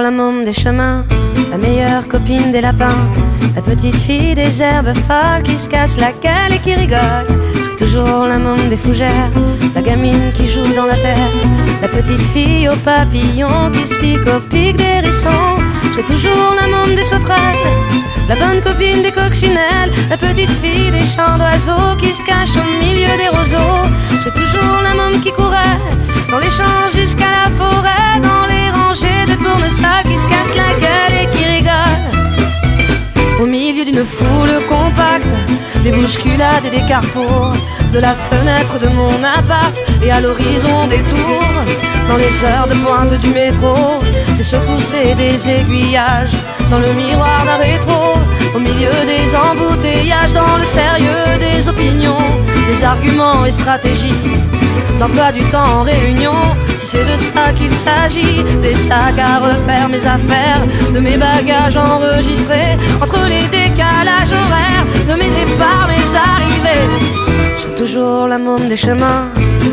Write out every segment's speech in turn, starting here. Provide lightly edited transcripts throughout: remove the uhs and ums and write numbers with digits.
la môme des chemins, la meilleure copine des lapins, la petite fille des herbes folles qui se casse la gueule et qui rigole. J'ai toujours la môme des fougères, la gamine qui joue dans la terre, la petite fille aux papillons qui se pique au pic des hérissons. J'ai toujours la môme des sauterelles, la bonne copine des coccinelles, la petite fille des chants d'oiseaux qui se cache au milieu des roseaux. J'ai toujours la môme qui courait dans les champs jusqu'à la forêt, dans les rangées de tournesac qui se cassent la gueule et qui rigolent. Au milieu d'une foule compacte, des bousculades et des carrefours, de la fenêtre de mon appart et à l'horizon des tours, dans les heures de pointe du métro, des secousses et des aiguillages, dans le miroir d'un rétro, au milieu des embouteillages, dans le sérieux des opinions, des arguments et stratégies, d'emploi du temps en réunion. Si c'est de ça qu'il s'agit, des sacs à refaire, mes affaires, de mes bagages enregistrés, entre les décalages horaires, de mes départs, mes arrivées. J'ai toujours la môme des chemins,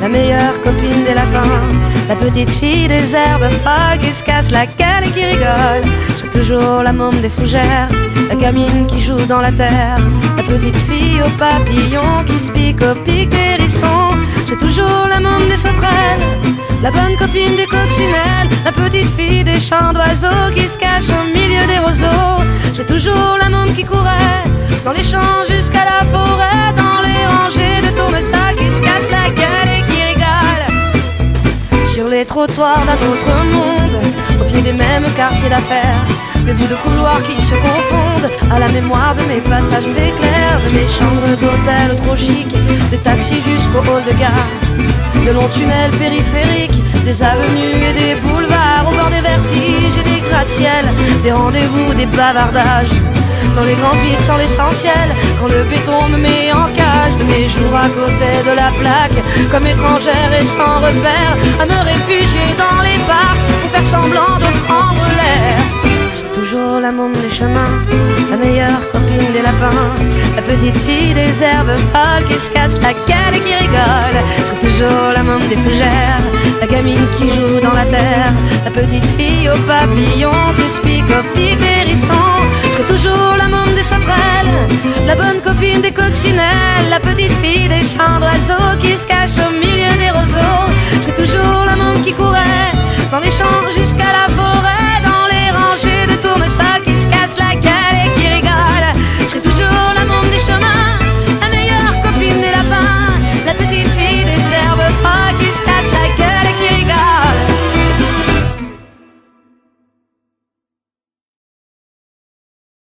la meilleure copine des lapins, la petite fille des herbes folles qui se casse la gueule et qui rigole. J'ai toujours la môme des fougères, la gamine qui joue dans la terre, la petite fille aux papillons qui se pique au pic des hérissons. J'ai toujours la môme des sauterelles, la bonne copine des coccinelles, la petite fille des chants d'oiseaux qui se cache au milieu des roseaux. J'ai toujours la môme qui courait dans les champs jusqu'à la forêt, dans les rangées de tournesac qui se casse la gueule et qui rigole. Sur les trottoirs d'un autre monde, au pied des mêmes quartiers d'affaires, des bouts de couloirs qui se confondent à la mémoire de mes passages éclairs, de mes chambres d'hôtel trop chic, des taxis jusqu'au hall de gare, de longs tunnels périphériques, des avenues et des boulevards, au bord des vertiges et des gratte-ciels, des rendez-vous, des bavardages, dans les grands vides sans l'essentiel, quand le béton me met en cage, de mes jours à côté de la plaque, comme étrangère et sans repère, à me réfugier dans les parcs pour faire semblant de prendre l'air. Toujours la môme des chemins, la meilleure copine des lapins, la petite fille des herbes folles qui se casse la gueule et qui rigole. J'ai toujours la môme des fougères, la gamine qui joue dans la terre, la petite fille aux papillons qui se pique au pic des hérissons. J'ai toujours la môme des sauterelles, la bonne copine des coccinelles, la petite fille des chants d'oiseaux qui se cache au milieu des roseaux. J'ai toujours la môme qui courait dans les champs jusqu'à la forêt, dans les rangées de tournesac qui se casse la gueule